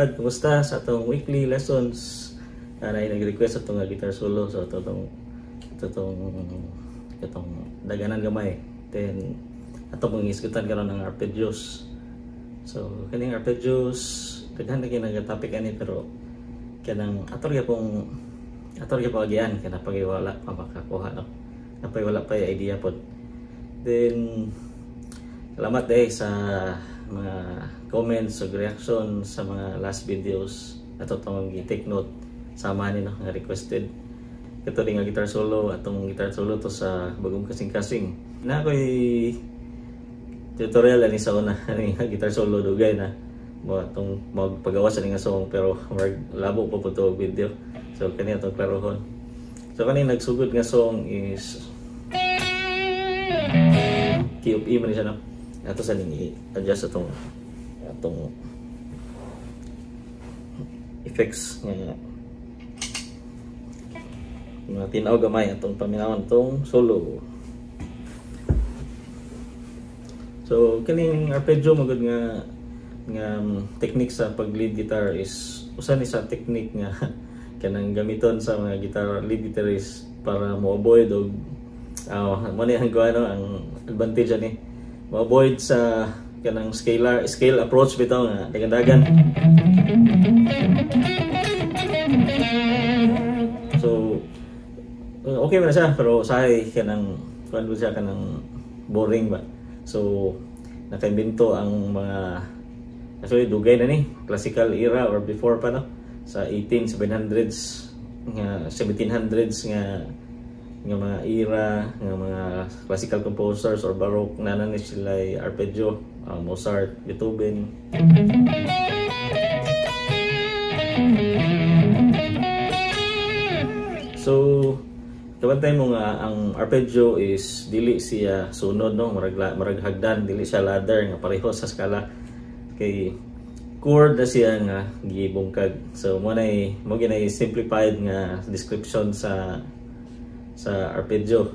Brad, kumusta sa atong weekly lessons? Na nag-request atong guitar solo, so itong daganan gamay. Then atong isgutan karon ng arpeggios. So kaning arpeggios daghan na kinang topic ani, pero kanang atorya pong agian kana pagiwala pa makakuha no. Napay wala pa idea pod. Then salamat sa mga comments o reaction sa mga last videos. Ato itong i-take note sama ni no, nga requested ito din nga guitar solo. Atong guitar solo to sa bagong kasing-kasing na ako'y tutorial ani sa una ani nga guitar solo dugay na mo atong magpagawa sa nga song, pero labo pa po to video. So kani atong klarohon. So kani nagsugod nga song is key of E man siya no. Ato sa ning i-adjust atong effects nga tinaw gamay atong paminawon tong solo. So kining arpeggio magud nga technique sa pag lead guitar is usa ni sa technique nga kanang gamiton sa mga guitar lead guitarist para mo-avoid og mo ni ang ang advantage ani mo-avoid sa kanang scale approach bitaw nga dagan-dagan. So okay man siya, pero sahay kanang kuan siya kanang boring ba. So nakaimbento ang mga actually dugay na ni classical era or before pa no, sa 1700s nga 1700s nga mga era nga mga classical composers or baroque nanan ni sila arpeggio, Mozart, Beethoven. So kabantay mo nga ang arpeggio is dili siya sunod no, marag hagdan, dili siya ladder nga pareho sa skala, kay chord na siya nga gibungkag. So mo ginay simplified nga description sa arpeggio.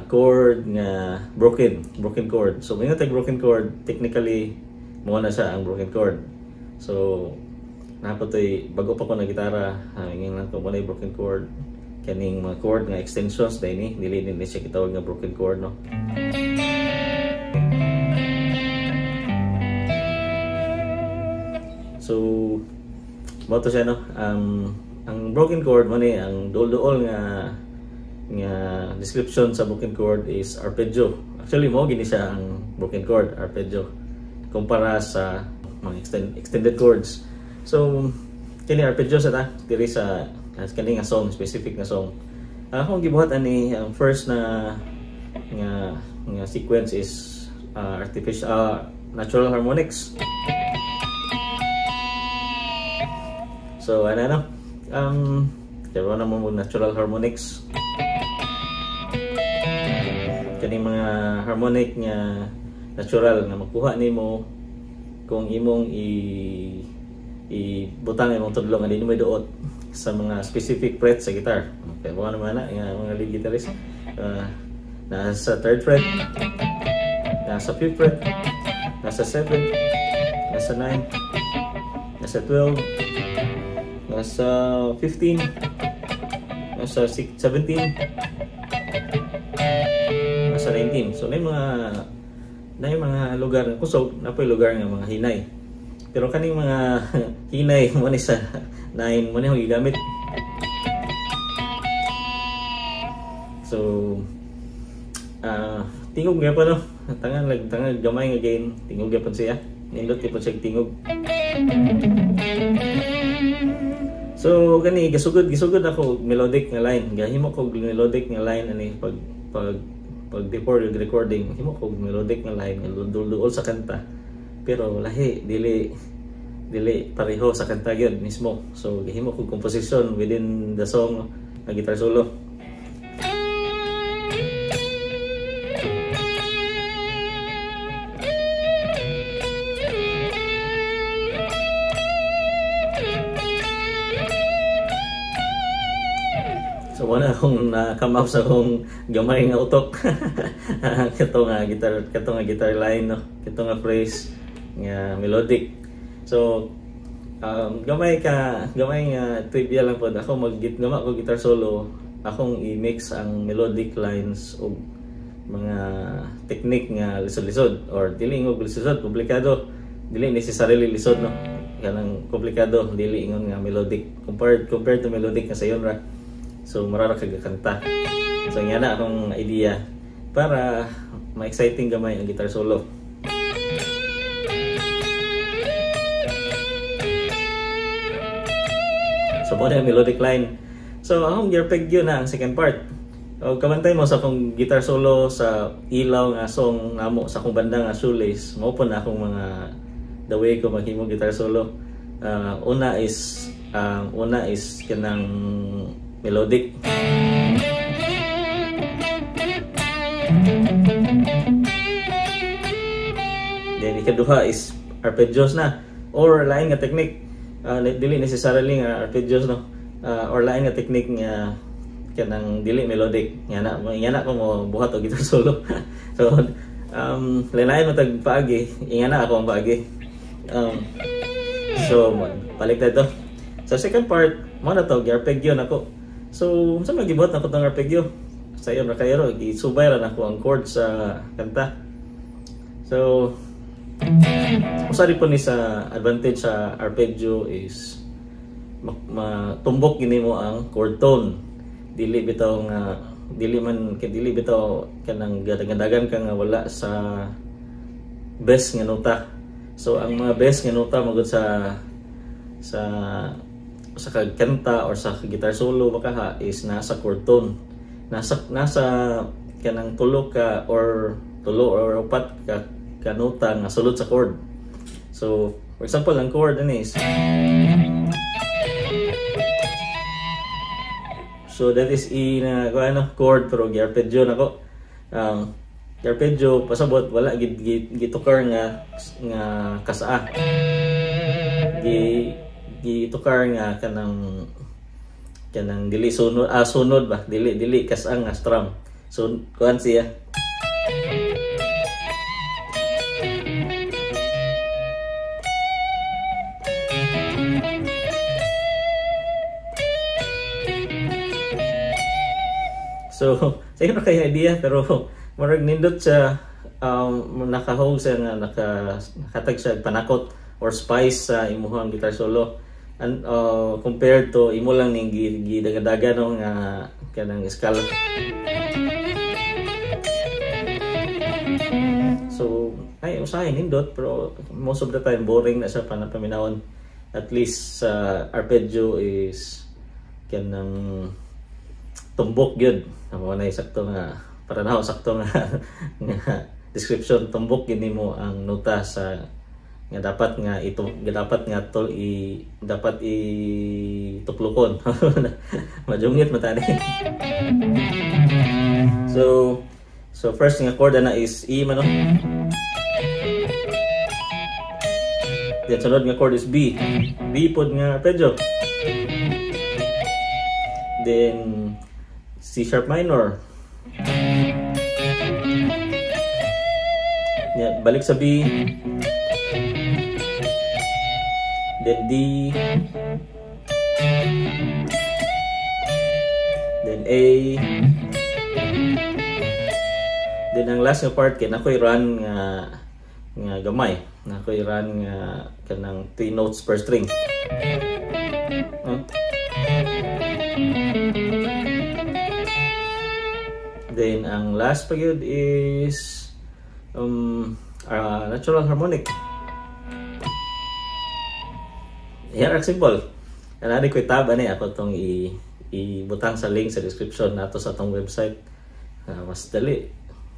Chord nga broken chord. So may nga broken chord, technically mo na siya ang broken chord. So napotoy bago pa ko na gitara, ingin lang ko mo na broken chord. Kaning mga chord nga extensions dili siya gitawag nga broken chord no. So mo to siya no, ang broken chord mo ni ang duol nga description sa broken chord is arpeggio. Actually mo gini siya ang broken chord, arpeggio, kumpara sa mga extended chords. So kini arpeggio sa ta diri sa kani nga song, specific na song. Akong gibuhat ani ang first na nga sequence is natural harmonics. So ano daro na mo natural harmonics. Kaning mga harmonic nga natural nga makuha nimo kung imong ibutang imong tudlo nga dinhi mo duot sa mga specific frets sa guitar. Okay, mo naman na nga mga lead guitarist nasa 3rd fret, nasa 5th fret, nasa 7th, nasa 9, nasa 12, nasa 15, nasa 17, nasa 19. So may mga lugar kusog, napoy lugar nga mga hinay. Pero kaning mga hinay mo ni sa 9 mo ni gigamit. So tingog nga pa no, tangan gamay nga gain, tingog gyapon siya. Nindot gyapon siya tingog. So kani gisugod ako melodic nga line. Gahimo ko melodic nga line ani pag recording, himo ko melodic nga line nga dul sa kanta. Pero lahi dili pareho sa kanta gyud mismo. So gihimo ko composition within the song nga guitar solo. So wala akong na-come up sa akong gamay nga utok. Kato nga guitar line no, kato nga phrase nga melodic. So gamay nga trivia lang po. Ako gama ko guitar solo, akong i-mix ang melodic lines o mga technique nga lisod-lisod or dili ingog lisod komplikado, dili necessarily lisod no, kanang komplikado dili ingon nga melodic compared to melodic nga sayon ra. So marara kag kanta. So nga na akong idea para ma-exciting gamay ang guitar solo. So mo na melodic line. So akong arpeggio na ang second part. O kamantay mo sa akong guitar solo sa ilaw nga song namo sa akong banda nga shoelace. Mao po na akong mga the way ko maghimo guitar solo. Una is kanang melodic. Then ikaduha is arpeggios na or lain nga technique. Dili necessarily nga arpeggios no. Or lain nga technique nga kanang dili melodic. Nga na ko mo buhat og guitar solo. So lain mo tag paagi, ingana ako ang paagi. So balik na ito. Sa second part, mo na to arpeggio nako. So unsa man gibot nako tong arpeggio? Sayo ra kayo gisubay ra nako ang chord sa kanta. So usari po ni sa advantage sa arpeggio is matumbok gini mo ang chord tone. Dili bitaw kanang gadagan ka nga wala sa best nga nota. So ang mga best nga nota magud sa kanta or sa guitar solo baka is nasa chord tone. Nasa kanang tulo or upat ka nota nga sulod sa chord. So for example ang chord is so that is E na chord pero arpeggio nako. Arpeggio pasabot wala gitukar nga kasaa. Gitukar nga kanang dili sunod ba dili kasaa nga strum. So kuan siya. So, sayo na kayo idea pero marag nindot sa nakahog sa nga nakatag siya panakot or spice sa imuhang guitar solo and compared to imo lang ning gidagadaga no nga kanang scala. So, ay usahay nindot pero most of the time boring na siya panapaminawon. At least sa arpeggio is kanang tumbok gyud. Amo na sakto nga para na sakto nga description tumbok gini mo ang nota sa nga dapat nga dapat ituklukon. Majungit matani. So first nga chord na is E man no. Then sunod nga chord is B. B pod nga arpeggio. Then C sharp minor. Yeah, balik sa B. Then D. Then A. Then ang last nga part kay nakoy run nga gamay. Nakoy run nga kanang 3 notes per string. Then ang last pa yun is natural harmonic. Yan ang simple. Kanari ko tab ani ako tong ibutang sa link sa description nato sa atong website. Mas dali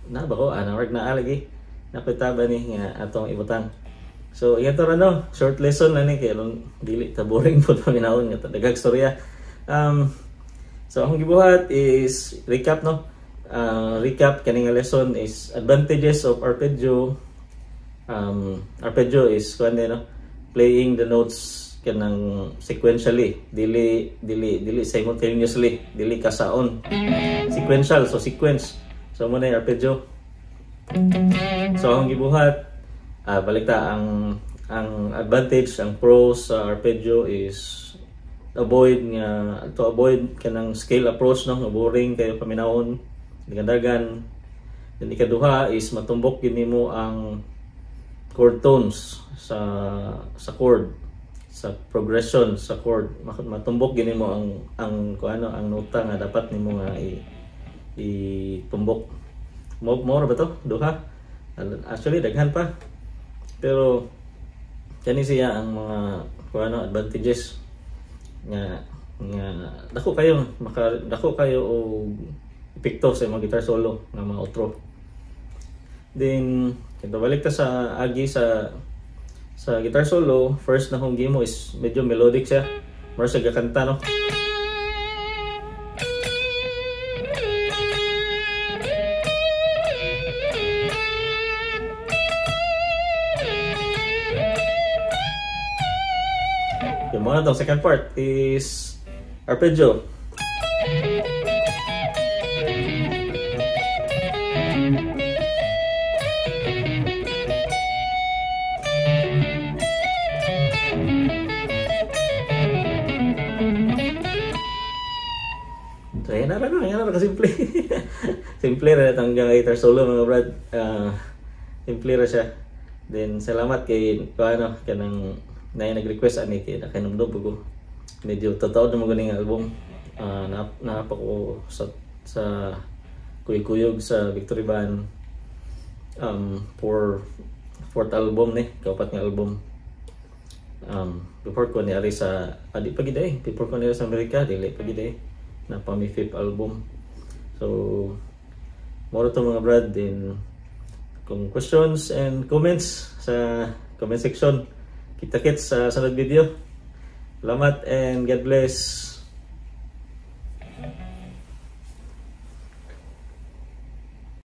na ba ko work na lagi. Nakoy tab ani nga atong ibutang. So iyan to ra no, short lesson na ni kay dili ta boring pud paminaon nga daghang storya. So akong gibuhat is recap no. Recap kaning lesson is advantages of arpeggio. Arpeggio is playing the notes kanang sequentially, dili simultaneously, dili kasaon. Sequential, so sequence. So mo na arpeggio. So ang gibuhat balik ta ang ang advantage, ang pros sa arpeggio is avoid kanang scale approach no, boring kayo paminawon, dagan. Then ikaduha is matumbok gid nimo ang chord tones sa chord, sa progression sa chord. Matumbok gid nimo ang nota nga dapat nimo nga itumbok. Mo ba to? Duha. Actually daghan pa. Pero kani siya ang mga advantages nga dako kayo og epekto sa mga guitar solo nga mga outro. Then kita balik ta sa agi sa guitar solo. First na kong gimo is medyo melodic siya, more sa gakanta no. Yung mga itong second part is arpeggio. So yan na kasimple. Simple na itong guitar solo mga brad. Simple na siya. Then salamat kay kanang na nag-request ani kay nakanumdog ko. Medyo totoo na magaling album. Napako ko sa kuyog sa Victory Band for fourth album ni, kaupat nga album. Before ko ni ari sa adi pa gid before ko ni sa Amerika dili pa gid na pa mi fifth album. So more to mga brad. Din kung questions and comments sa comment section. Kita-kits sa sunod video. Salamat and God bless.